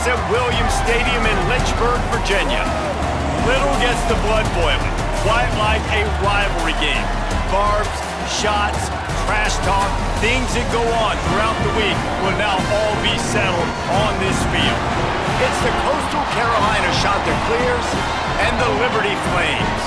us at Williams Stadium in Lynchburg, Virginia. Little gets the blood boiling, quite like a rivalry game. Barbs, shots, trash talk, things that go on throughout the week will now all be settled on this field. It's the Coastal Carolina Chanticleers and the Liberty Flames.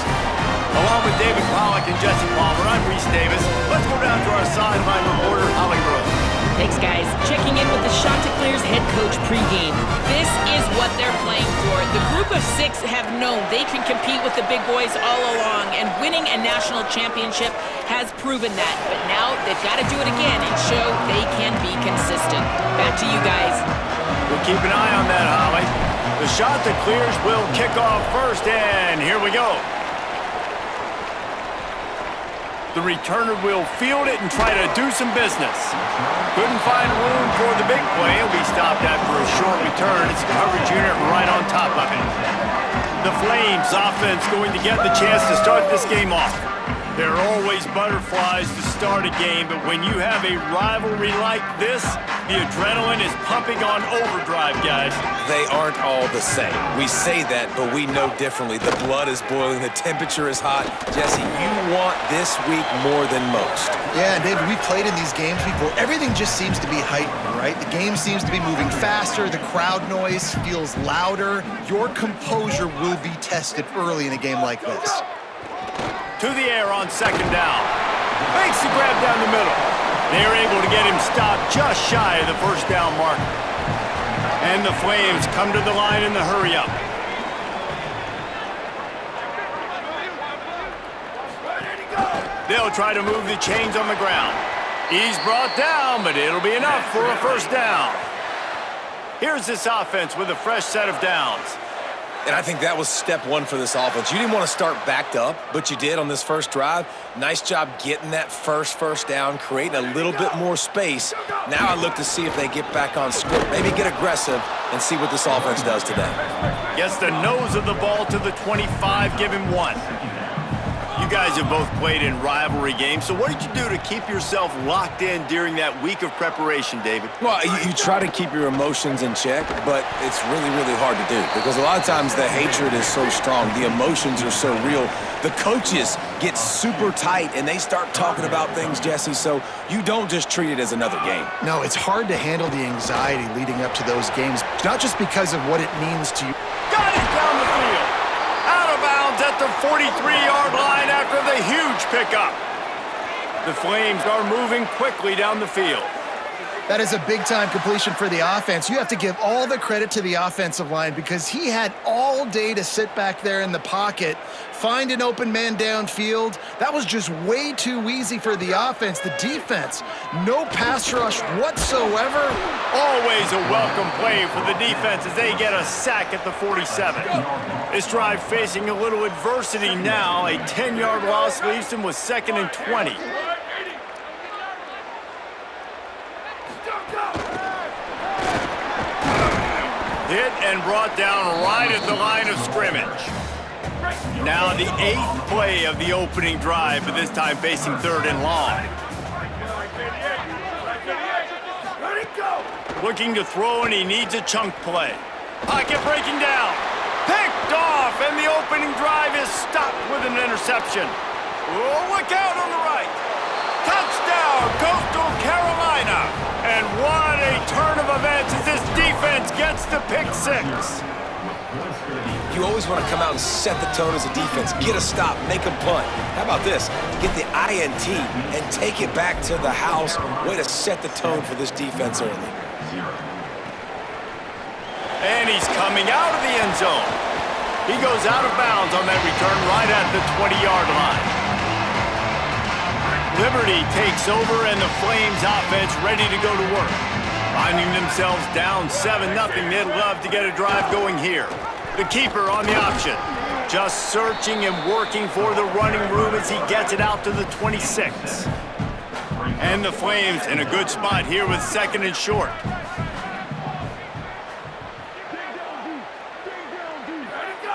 Along with David Pollack and Jesse Palmer, I'm Reese Davis. Let's go down to our sideline reporter, Holly Brooks. Thanks, guys. Checking in with the Chanticleers head coach pregame. This is what they're playing for. The group of six have known they can compete with the big boys all along, and winning a national championship has proven that. But now they've got to do it again and show they can be consistent. Back to you guys. We'll keep an eye on that, Holly. The Chanticleers will kick off first, and here we go. The returner will field it and try to do some business. Couldn't find room for the big play. He'll be stopped after a short return. It's a coverage unit right on top of it. The Flames offense going to get the chance to start this game off. There are always butterflies to start a game, but when you have a rivalry like this, the adrenaline is pumping on overdrive, guys. They aren't all the same. We say that, but we know differently. The blood is boiling. The temperature is hot. Jesse, you want this week more than most. Yeah, David, we played in these games before. Everything just seems to be heightened, right? The game seems to be moving faster. The crowd noise feels louder. Your composure will be tested early in a game like this. To the air on second down. Makes the grab down the middle. They're able to get him stopped just shy of the first down marker. And the Flames come to the line in the hurry-up. They'll try to move the chains on the ground. He's brought down, but it'll be enough for a first down. Here's this offense with a fresh set of downs. And I think that was step one for this offense. You didn't want to start backed up, but you did on this first drive. Nice job getting that first down, creating a little bit more space. Now I look to see if they get back on script, maybe get aggressive and see what this offense does today. Gets the nose of the ball to the 25, give him one. You guys have both played in rivalry games, so what did you do to keep yourself locked in during that week of preparation, David? Well, you try to keep your emotions in check, but it's really, really hard to do because a lot of times the hatred is so strong, the emotions are so real. The coaches get super tight and they start talking about things, Jesse, so you don't just treat it as another game. No, it's hard to handle the anxiety leading up to those games, not just because of what it means to you. Got it down the field. Out of bounds at the 43-yard line after the huge pickup. The Flames are moving quickly down the field. That is a big-time completion for the offense. You have to give all the credit to the offensive line because he had all day to sit back there in the pocket, find an open man downfield. That was just way too easy for the offense. The defense, no pass rush whatsoever. Always a welcome play for the defense as they get a sack at the 47. This drive facing a little adversity now. A 10-yard loss leaves them with 2nd and 20. Hit and brought down right at the line of scrimmage. Now the 8th play of the opening drive, but this time facing 3rd and long. Looking to throw, and he needs a chunk play. Pocket breaking down. Picked off, and the opening drive is stopped with an interception. Oh, look out on the right. Touchdown, Coastal Carolina. And what a turn of events as this defense gets the pick six. You always want to come out and set the tone as a defense. Get a stop, make a punt. How about this? Get the INT and take it back to the house. Way to set the tone for this defense early. And he's coming out of the end zone. He goes out of bounds on that return right at the 20-yard line. Liberty takes over, and the Flames offense ready to go to work. Finding themselves down 7-0, they'd love to get a drive going here. The keeper on the option. Just searching and working for the running room as he gets it out to the 26. And the Flames in a good spot here with 2nd and short.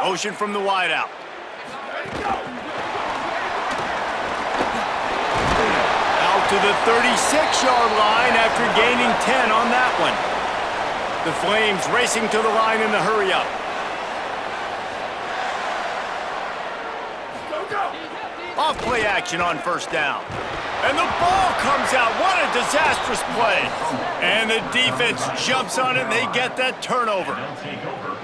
Motion from the wideout. Out to the 36-yard line after gaining 10 on that one. The Flames racing to the line in the hurry-up. Off-play action on first down. And the ball comes out. What a disastrous play. And the defense jumps on it, and they get that turnover.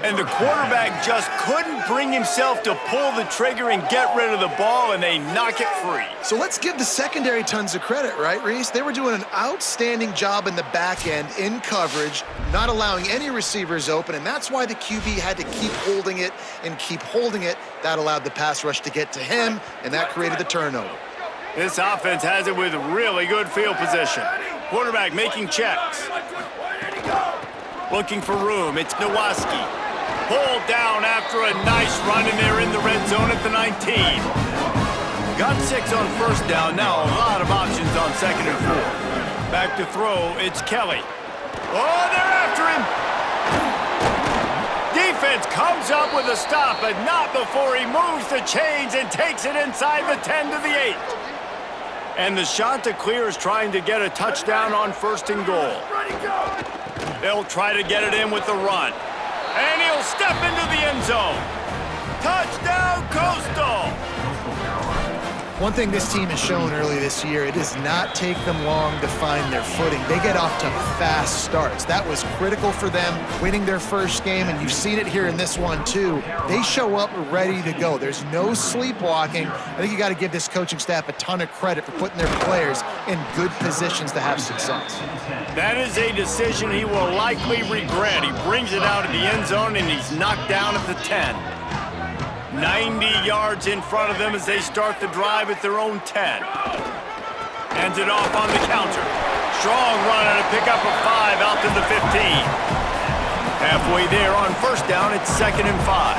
And the quarterback just couldn't bring himself to pull the trigger and get rid of the ball, and they knock it free. So let's give the secondary tons of credit, right, Reese? They were doing an outstanding job in the back end, in coverage, not allowing any receivers open, and that's why the QB had to keep holding it and keep holding it. That allowed the pass rush to get to him, and that created the turnover. This offense has it with really good field position. Quarterback making checks. Looking for room. It's Nowaski. Pulled down after a nice run, and they're in the red zone at the 19. Got 6 on first down. Now a lot of options on 2nd and 4. Back to throw. It's Kelly. Oh, they're after him. Defense comes up with a stop, but not before he moves the chains and takes it inside the 10 to the 8. And the shot to clear is trying to get a touchdown on 1st and goal. They'll try to get it in with the run. And he'll step into the end zone. Touchdown, Coastal! One thing this team has shown early this year, it does not take them long to find their footing. They get off to fast starts. That was critical for them, winning their first game, and you've seen it here in this one too. They show up ready to go. There's no sleepwalking. I think you got to give this coaching staff a ton of credit for putting their players in good positions to have success. That is a decision he will likely regret. He brings it out of the end zone, and he's knocked down at the 10. 90 yards in front of them as they start the drive at their own 10. Hands it off on the counter. Strong run and a pickup of 5 out to the 15. Halfway there on first down, it's 2nd and 5.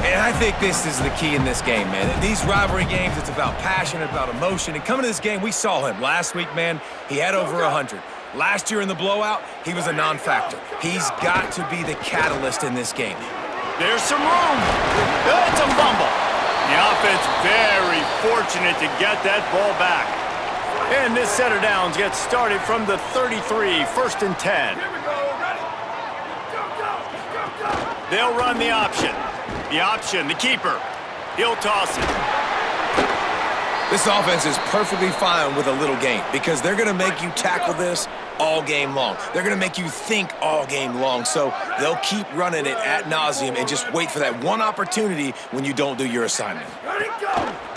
And I think this is the key in this game, man. These rivalry games, it's about passion, about emotion. And coming to this game, we saw him last week, man. He had over 100. Last year in the blowout, he was a non-factor. He's got to be the catalyst in this game. There's some room. It's a fumble. The offense very fortunate to get that ball back. And this set of downs gets started from the 33, 1st and 10. They'll run the option. The option, the keeper. He'll toss it. This offense is perfectly fine with a little game because they're going to make you tackle this all game long. They're going to make you think all game long. So they'll keep running it ad nauseum and just wait for that one opportunity when you don't do your assignment.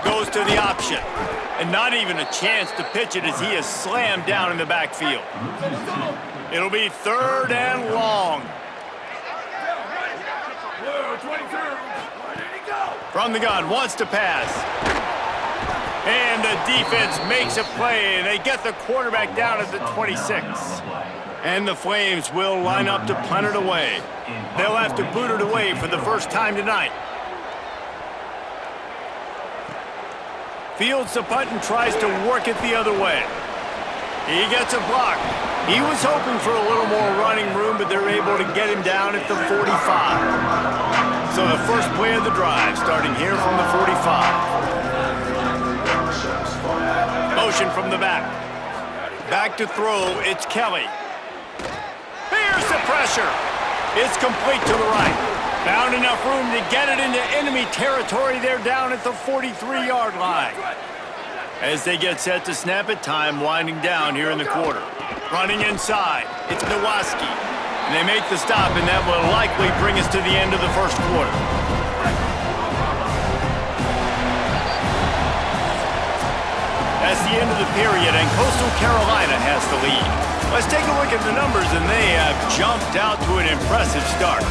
Goes to the option. And not even a chance to pitch it as he is slammed down in the backfield. It'll be 3rd and long. From the gun, wants to pass. And the defense makes a play, and they get the quarterback down at the 26. And the Flames will line up to punt it away. They'll have to boot it away for the first time tonight. Fields the punt and tries to work it the other way. He gets a block. He was hoping for a little more running room, but they're able to get him down at the 45. So the first play of the drive, starting here from the 45. Motion from the back. Back to throw, it's Kelly. Here's the pressure. It's complete to the right. Found enough room to get it into enemy territory. They're down at the 43-yard line. As they get set to snap it, time winding down here in the quarter. Running inside, it's Nowaski. And they make the stop, and that will likely bring us to the end of the first quarter. That's the end of the period, and Coastal Carolina has the lead. Let's take a look at the numbers, and they have jumped out to an impressive start.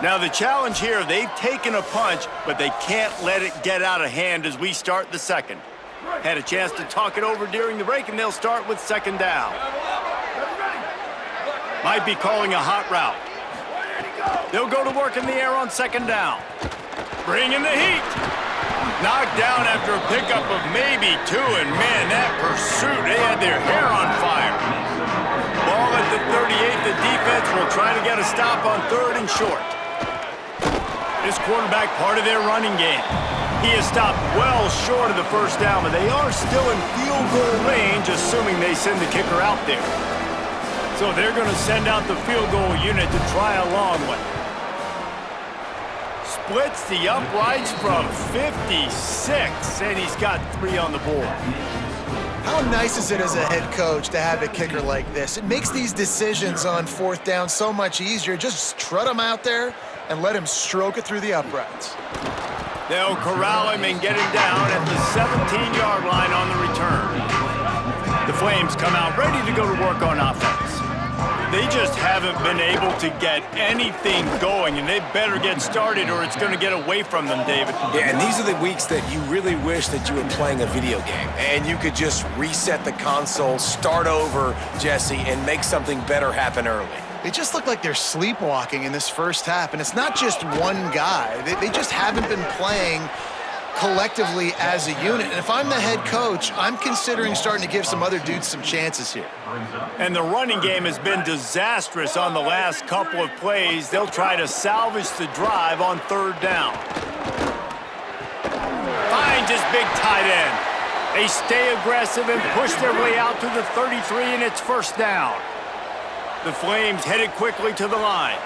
Now the challenge here, they've taken a punch, but they can't let it get out of hand as we start the second. Had a chance to talk it over during the break, and they'll start with 2nd down. Might be calling a hot route. They'll go to work in the air on 2nd down. Bring in the heat. Knocked down after a pickup of maybe 2, and man, that pursuit, they had their hair on fire. Ball at the 38, the defense will try to get a stop on 3rd and short. This quarterback part of their running game. He is stopped well short of the first down, but they are still in field goal range, assuming they send the kicker out there. So they're going to send out the field goal unit to try a long one. Splits the uprights from 56, and he's got 3 on the board. How nice is it as a head coach to have a kicker like this? It makes these decisions on 4th down so much easier. Just trot him out there and let him stroke it through the uprights. They'll corral him and get him down at the 17-yard line on the return. The Flames come out ready to go to work on offense. They just haven't been able to get anything going, and they better get started or it's going to get away from them, David. Yeah, and these are the weeks that you really wish that you were playing a video game and you could just reset the console, start over, Jesse, and make something better happen early. They just look like they're sleepwalking in this first half, and it's not just one guy. They just haven't been playing collectively as a unit. And if I'm the head coach, I'm considering starting to give some other dudes some chances here. And the running game has been disastrous on the last couple of plays. They'll try to salvage the drive on 3rd down. Finds his big tight end. They stay aggressive and push their way out to the 33, and it's 1st down. The Flames headed quickly to the line.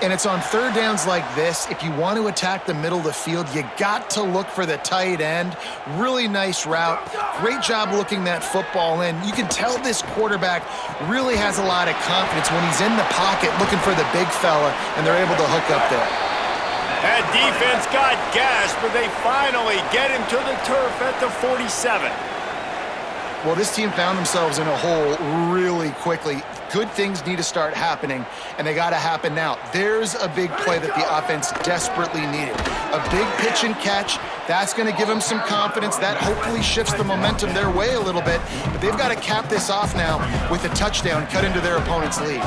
And it's on 3rd downs like this, if you want to attack the middle of the field, you got to look for the tight end. Really nice route. Great job looking that football in. You can tell this quarterback really has a lot of confidence when he's in the pocket looking for the big fella, and they're able to hook up there. That defense got gashed, but they finally get him to the turf at the 47. Well, this team found themselves in a hole really quickly. Good things need to start happening, and they got to happen now. There's a big play that the offense desperately needed. A big pitch and catch. That's going to give them some confidence. That hopefully shifts the momentum their way a little bit, but they've got to cap this off now with a touchdown cut into their opponent's lead.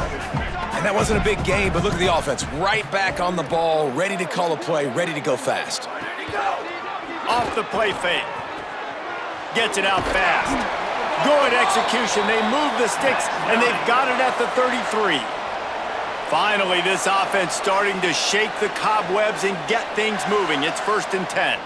And that wasn't a big gain, but look at the offense. Right back on the ball, ready to call a play, ready to go fast. Off the play fake. Gets it out fast. Good execution. They move the sticks, and they've got it at the 33. Finally, this offense starting to shake the cobwebs and get things moving. It's 1st and 10.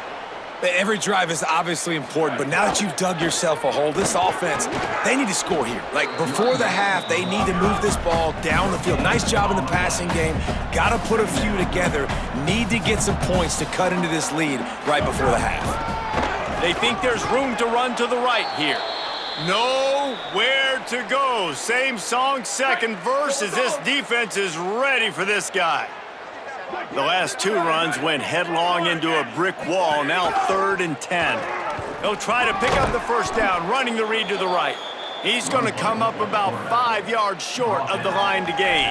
Every drive is obviously important, but now that you've dug yourself a hole, this offense, they need to score here. Like, before the half, they need to move this ball down the field. Nice job in the passing game. Got to put a few together. Need to get some points to cut into this lead right before the half. They think there's room to run to the right here. Nowhere to go. Same song, 2nd verse, as this defense is ready for this guy. The last 2 runs went headlong into a brick wall. Now 3rd and 10. They'll try to pick up the 1st down, running the read to the right. He's going to come up about 5 yards short of the line to gain.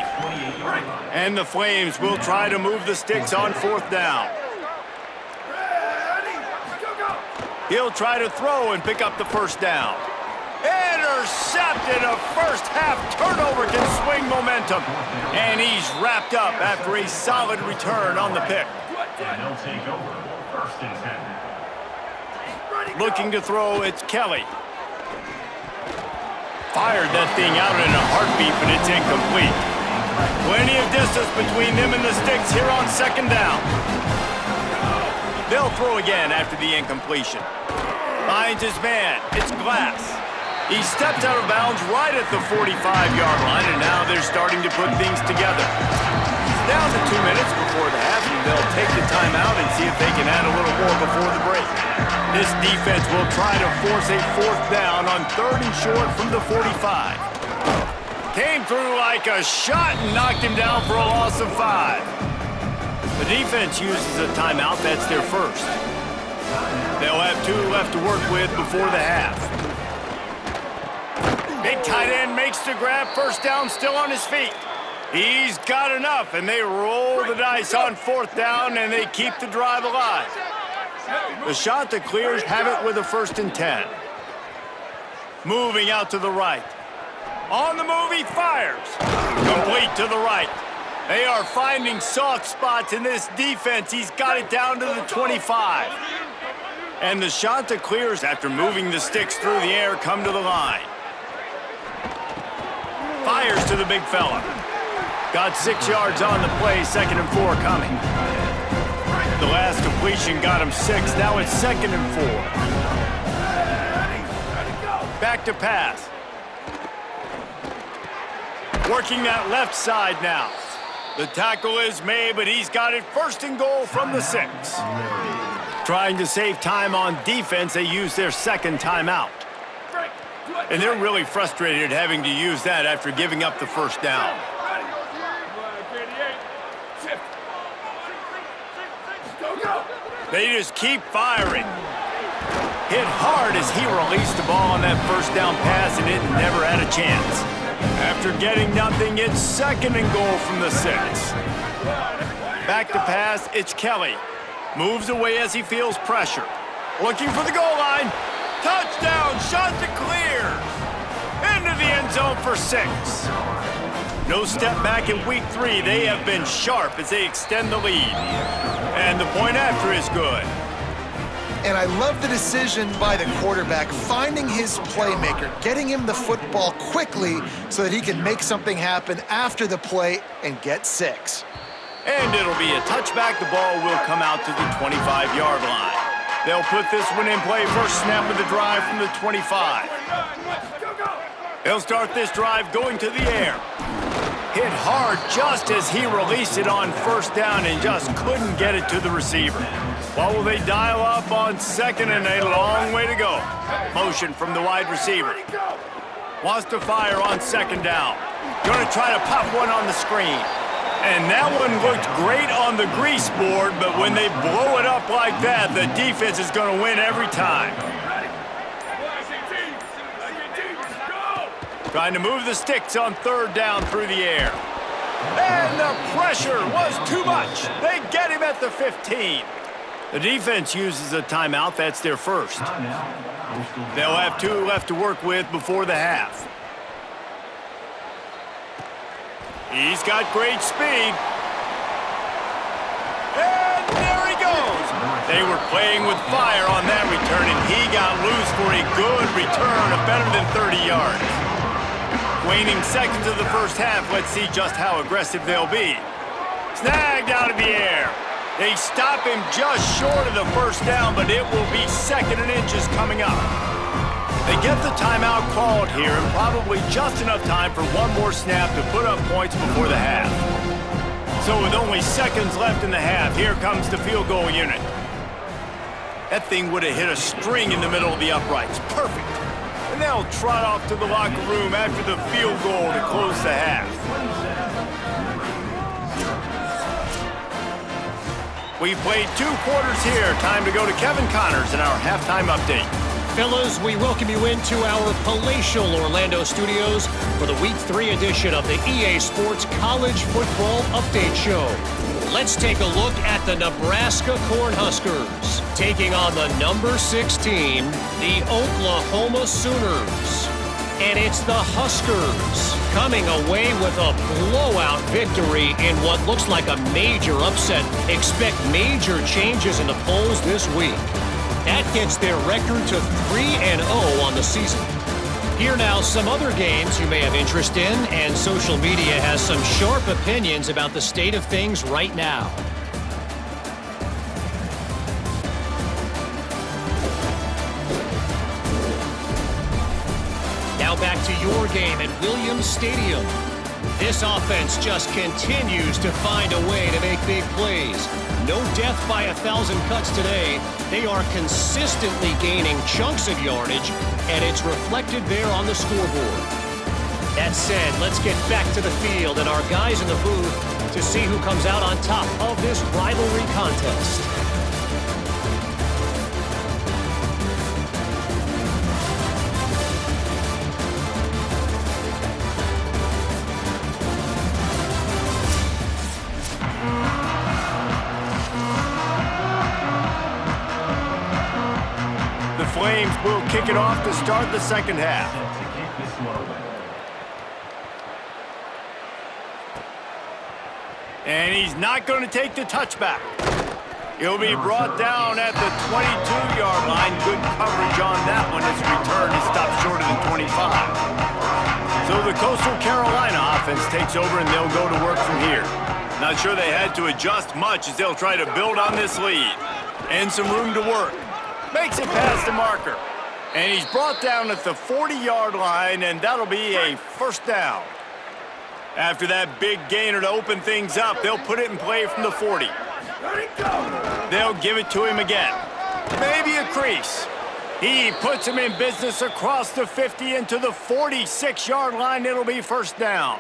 And the Flames will try to move the sticks on 4th down. He'll try to throw and pick up the 1st down. Intercepted. A first-half turnover can swing momentum. And he's wrapped up after a solid return on the pick. Looking to throw, it's Kelly. Fired that thing out in a heartbeat, but it's incomplete. Plenty of distance between them and the sticks here on 2nd down. They'll throw again after the incompletion. Finds his man. It's Glass. He steps out of bounds right at the 45-yard line, and now they're starting to put things together. Down to 2 minutes before the half, and they'll take the timeout and see if they can add a little more before the break. This defense will try to force a 4th down on 3rd and short from the 45. Came through like a shot and knocked him down for a loss of 5. The defense uses a timeout. That's their first. They'll have 2 left to work with before the half. Big tight end makes the grab. 1st down, still on his feet. He's got enough, and they roll the dice on 4th down, and they keep the drive alive. The Chanticleers have it with a 1st and 10. Moving out to the right. On the move, he fires. Complete to the right. They are finding soft spots in this defense. He's got it down to the 25. And the Chanticleers, after moving the sticks through the air, come to the line. Fires to the big fella. Got 6 yards on the play, 2nd and 4 coming. The last completion got him 6. Now it's 2nd and 4. Back to pass. Working that left side now. The tackle is made, but he's got it 1st and goal from the 6. Trying to save time on defense, they use their 2nd timeout. And they're really frustrated having to use that after giving up the 1st down. They just keep firing. Hit hard as he released the ball on that 1st down pass, and it never had a chance. After getting nothing, it's 2nd and goal from the 6. Back to pass, it's Kelly. Moves away as he feels pressure. Looking for the goal line. Touchdown, shot to clear. Into the end zone for 6. No step back in week 3. They have been sharp as they extend the lead. And the point after is good. And I love the decision by the quarterback, finding his playmaker, getting him the football quickly so that he can make something happen after the play and get 6. And it'll be a touchback. The ball will come out to the 25-yard line. They'll put this one in play. First snap of the drive from the 25. They'll start this drive going to the air. Hit hard just as he released it on 1st down and just couldn't get it to the receiver. What will they dial up on 2nd and a long way to go? Motion from the wide receiver. Wants to fire on 2nd down. Going to try to pop one on the screen. And that one looked great on the grease board, but when they blow it up like that, the defense is going to win every time. Trying to move the sticks on 3rd down through the air. And the pressure was too much. They get him at the 15. The defense uses a timeout. That's their 1st. They'll have 2 left to work with before the half. He's got great speed. And there he goes. They were playing with fire on that return, and he got loose for a good return of better than 30 yards. Waning seconds of the 1st half. Let's see just how aggressive they'll be. Snagged out of the air. They stop him just short of the 1st down, but it will be 2nd and inches coming up. They get the timeout called here, and probably just enough time for one more snap to put up points before the half. So with only seconds left in the half, here comes the field goal unit. That thing would have hit a string in the middle of the uprights. Perfect. And they'll trot off to the locker room after the field goal to close the half. We've played 2 quarters here. Time to go to Kevin Connors in our halftime update. Fellas, we welcome you into our palatial Orlando studios for the Week 3 edition of the EA Sports College Football Update Show. Let's take a look at the Nebraska Cornhuskers taking on the number 6 team, the Oklahoma Sooners. And it's the Huskers coming away with a blowout victory in what looks like a major upset. Expect major changes in the polls this week. That gets their record to 3-0 on the season. Here now, some other games you may have interest in, and social media has some sharp opinions about the state of things right now. Now back to your game at Williams Stadium. This offense just continues to find a way to make big plays. No death by 1,000 cuts today. They are consistently gaining chunks of yardage, and it's reflected there on the scoreboard. That said, let's get back to the field and our guys in the booth to see who comes out on top of this rivalry contest. Flames will kick it off to start the 2nd half. And he's not going to take the touchback. He'll be brought down at the 22-yard line. Good coverage on that one. His return is stopped short of the 25. So the Coastal Carolina offense takes over, and they'll go to work from here. Not sure they had to adjust much as they'll try to build on this lead. And some room to work. Makes it past the marker. And he's brought down at the 40-yard line, and that'll be a first down. After that big gainer to open things up, they'll put it in play from the 40. They'll give it to him again. Maybe a crease. He puts him in business across the 50 into the 46-yard line. It'll be first down.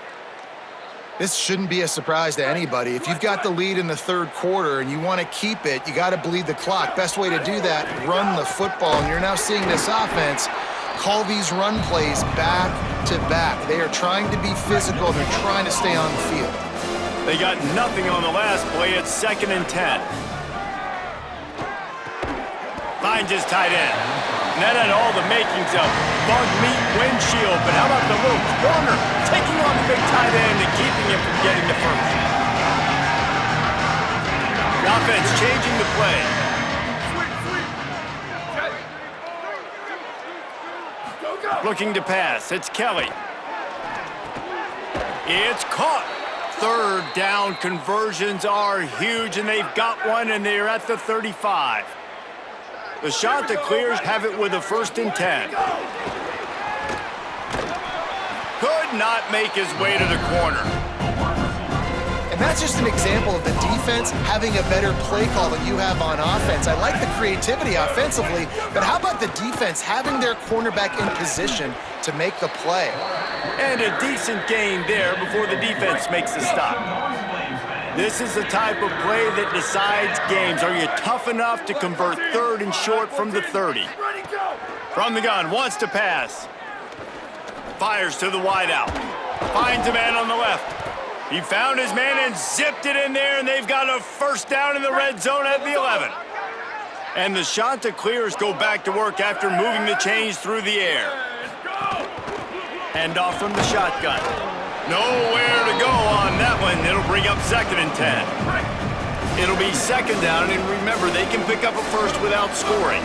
This shouldn't be a surprise to anybody. If you've got the lead in the third quarter and you want to keep it, you got to bleed the clock. Best way to do that, run the football. And you're now seeing this offense call these run plays back to back. They are trying to be physical. They're trying to stay on the field. They got nothing on the last play. It's 2nd and 10. Finds his tight end. And that had all the makings of bug meat windshield. But how about the little corner taking on the big tight end and keeping him from getting the first? The offense changing the play. Looking to pass. It's Kelly. It's caught. 3rd down conversions are huge, and they've got one, and they're at the 35. The Chanticleers have it with a 1st and 10. Could not make his way to the corner. And that's just an example of the defense having a better play call than you have on offense. I like the creativity offensively, but how about the defense having their cornerback in position to make the play? And a decent gain there before the defense makes the stop. This is the type of play that decides games. Are you tough enough to convert 3rd and short from the 30? From the gun, wants to pass. Fires to the wideout. Finds a man on the left. He found his man and zipped it in there, and they've got a first down in the red zone at the 11. And the Chanticleers go back to work after moving the chains through the air. Hand off from the shotgun. Nowhere to go on that one. It'll bring up 2nd and 10. It'll be 2nd down, and remember, they can pick up a first without scoring.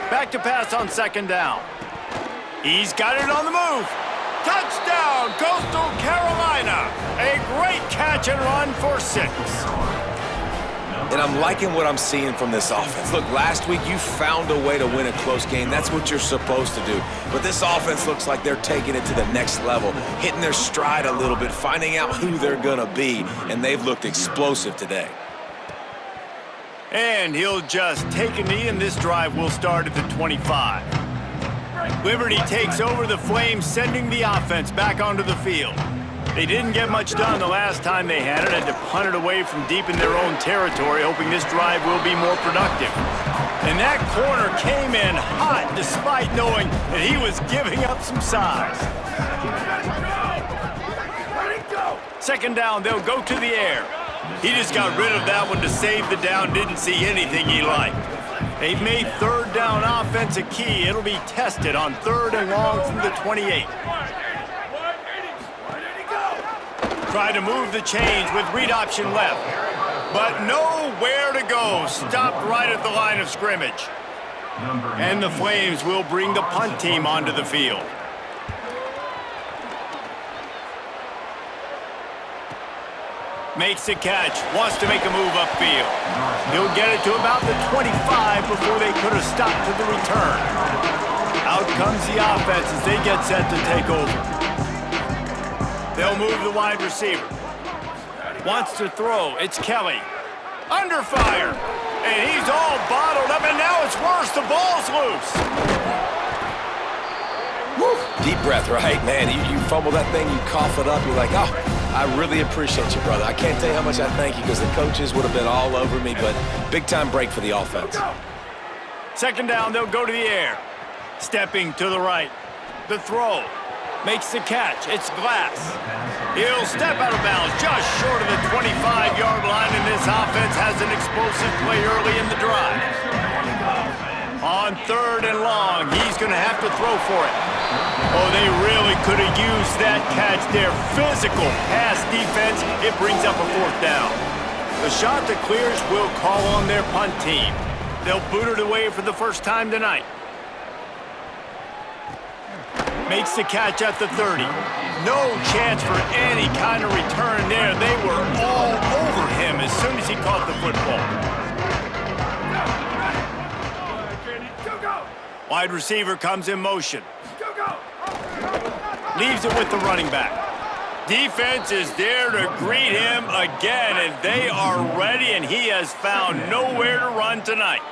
Back to pass on 2nd down. He's got it on the move. Touchdown, Coastal Carolina. A great catch and run for 6. And I'm liking what I'm seeing from this offense. Look, last week you found a way to win a close game. That's what you're supposed to do. But this offense looks like they're taking it to the next level, hitting their stride a little bit, finding out who they're going to be, and they've looked explosive today. And he'll just take a knee, and this drive will start at the 25. Liberty takes over the Flames, sending the offense back onto the field. They didn't get much done the last time they had it, had to punt it away from deep in their own territory, hoping this drive will be more productive. And that corner came in hot despite knowing that he was giving up some size. 2nd down, they'll go to the air. He just got rid of that one to save the down, didn't see anything he liked. They've made 3rd down offense a key. It'll be tested on 3rd and long from the 28. Try to move the chains with read option left. But nowhere to go. Stopped right at the line of scrimmage. And the Flames will bring the punt team onto the field. Makes the catch. Wants to make a move upfield. He'll get it to about the 25 before they put a stop to the return. Out comes the offense as they get set to take over. They'll move the wide receiver. Wants to throw. It's Kelly. Under fire. And he's all bottled up, and now it's worse. The ball's loose. Woo. Deep breath, right? Man, you fumble that thing, you cough it up, you're like, oh, I really appreciate you, brother. I can't tell you how much I thank you because the coaches would have been all over me, but big-time break for the offense. 2nd down, they'll go to the air. Stepping to the right. The throw. Makes the catch. It's Glass. He'll step out of bounds just short of the 25-yard line, and this offense has an explosive play early in the drive. On 3rd and long, he's going to have to throw for it. Oh, they really could have used that catch there. Physical pass defense. It brings up a 4th down. The Chanticleers will call on their punt team. They'll boot it away for the first time tonight. Makes the catch at the 30. No chance for any kind of return there. They were all over him as soon as he caught the football. Wide receiver comes in motion. Leaves it with the running back. Defense is there to greet him again, and they are ready, and he has found nowhere to run tonight.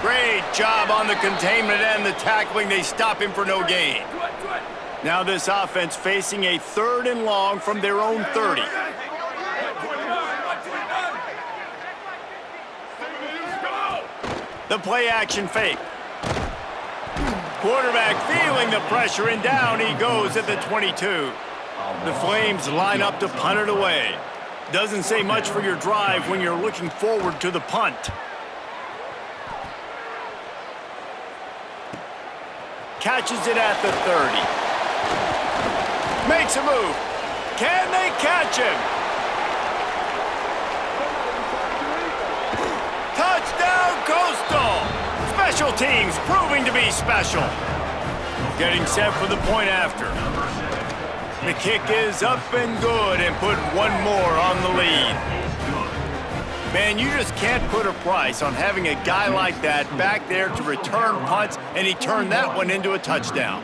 Great job on the containment and the tackling. They stop him for no gain. Now this offense facing a 3rd and long from their own 30. The play action fake. Quarterback feeling the pressure, and down he goes at the 22. The Flames line up to punt it away. Doesn't say much for your drive when you're looking forward to the punt. Catches it at the 30. Makes a move. Can they catch him? Touchdown, Coastal! Special teams proving to be special. Getting set for the point after. The kick is up and good, and put one more on the lead. Man, you just can't put a price on having a guy like that back there to return punts, and he turned that one into a touchdown.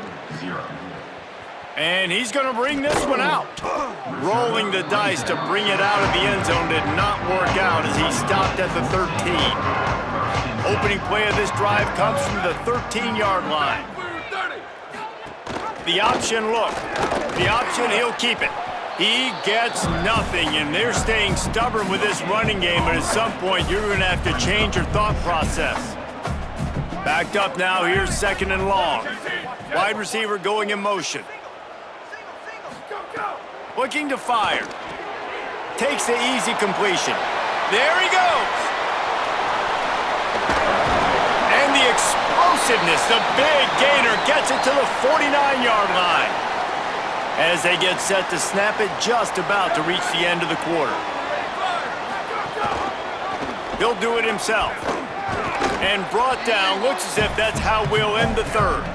And he's going to bring this one out. Rolling the dice to bring it out of the end zone did not work out as he stopped at the 13. Opening play of this drive comes from the 13-yard line. The option look. The option, he'll keep it. He gets nothing, and they're staying stubborn with this running game, but at some point you're going to have to change your thought process. Backed up now, here's 2nd and long. Wide receiver going in motion. Looking to fire. Takes the easy completion. There he goes. And the explosiveness, the big gainer gets it to the 49-yard line. As they get set to snap it, just about to reach the end of the quarter. He'll do it himself. And brought down, looks as if that's how we'll end the 3rd.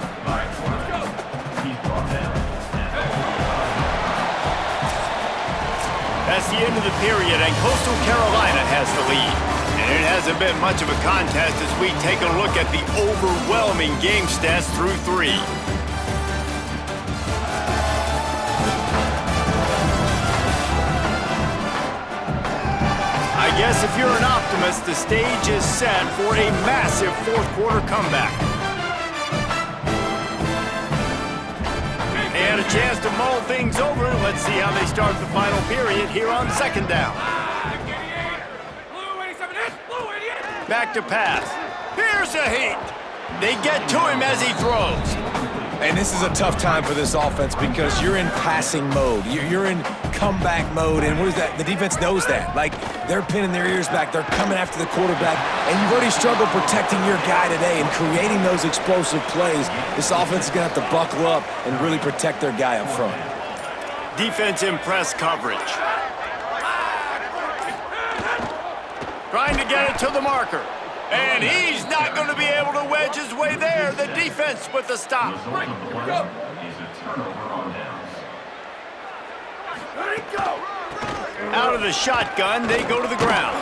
That's the end of the period, and Coastal Carolina has the lead. And it hasn't been much of a contest as we take a look at the overwhelming game stats through 3. I guess if you're an optimist, the stage is set for a massive 4th quarter comeback. They had a chance to mull things over. Let's see how they start the final period here on 2nd down. Back to pass. Here's a hit. They get to him as he throws. And this is a tough time for this offense because you're in passing mode. You're in comeback mode, and what is that? The defense knows that. Like, they're pinning their ears back. They're coming after the quarterback, and you've already struggled protecting your guy today and creating those explosive plays. This offense is going to have to buckle up and really protect their guy up front. Defense in press coverage. Trying to get it to the marker. And he's not going to be able to wedge his way there. The defense with the stop. Out of the shotgun, they go to the ground.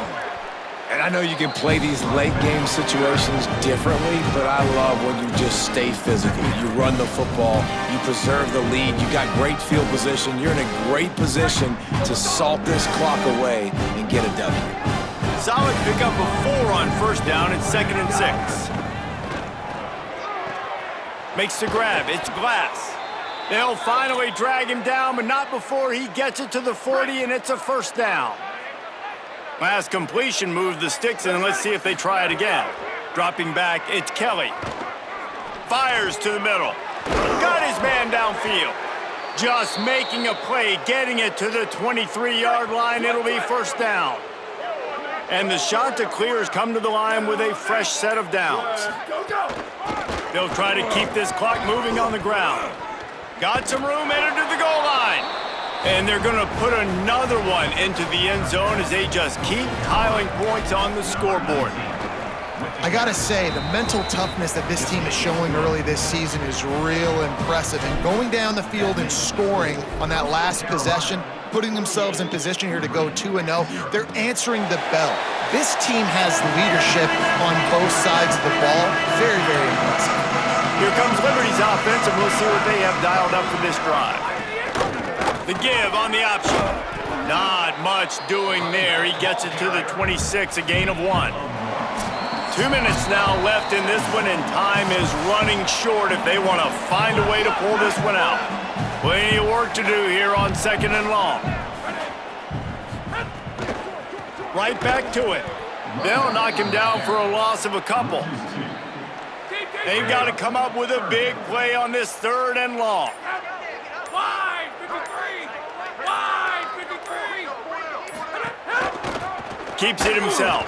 And I know you can play these late game situations differently, but I love when you just stay physical. You run the football, you preserve the lead, you got great field position. You're in a great position to salt this clock away and get a W. Solid pickup of 4 on 1st down and 2nd and 6. Makes the grab. It's Glass. They'll finally drag him down, but not before he gets it to the 40, and it's a 1st down. Last completion moved the sticks, and let's see if they try it again. Dropping back, it's Kelly. Fires to the middle. Got his man downfield. Just making a play, getting it to the 23-yard line. It'll be 1st down. And the Chanticleers come to the line with a fresh set of downs. They'll try to keep this clock moving on the ground. Got some room, headed to the goal line. And they're going to put another one into the end zone as they just keep piling points on the scoreboard. I gotta say, the mental toughness that this team is showing early this season is real impressive. And going down the field and scoring on that last possession, putting themselves in position here to go 2-0, they're answering the bell. This team has leadership on both sides of the ball. Very, very impressive. Here comes Liberty's offense, and we'll see what they have dialed up for this drive. The give on the option. Not much doing there. He gets it to the 26, a gain of 1. 2 minutes now left in this one, and time is running short if they want to find a way to pull this one out. Plenty of work to do here on 2nd and long. Right back to it. They'll knock him down for a loss of a couple. They've got to come up with a big play on this 3rd and long. Wide 53! Wide 53! Keeps it himself.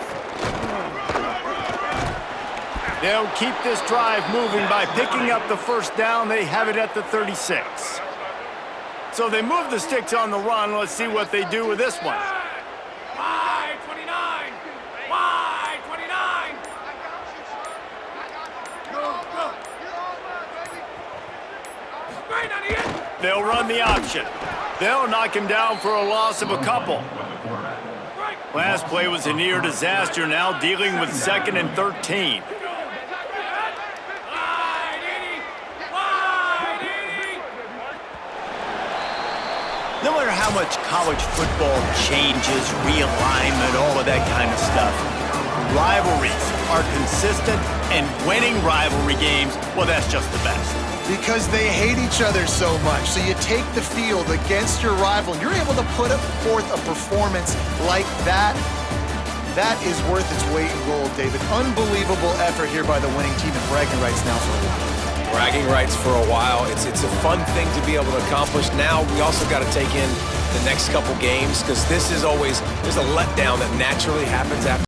They'll keep this drive moving by picking up the 1st down. They have it at the 36. So they move the sticks on the run. Let's see what they do with this one. Wide 29! Wide 29! Go, go! Right on the end! They'll run the option. They'll knock him down for a loss of a couple. Last play was a near disaster, now dealing with 2nd and 13. No matter how much college football changes, realignment, all of that kind of stuff, rivalries are consistent, and winning rivalry games, well, that's just the best. Because they hate each other so much. So you take the field against your rival, and you're able to put forth a performance like that. That is worth its weight in gold, David. Unbelievable effort here by the winning team, and bragging rights now for a while. Bragging rights for a while. It's a fun thing to be able to accomplish. Now we also got to take in the next couple games, because this is always, there's a letdown that naturally happens after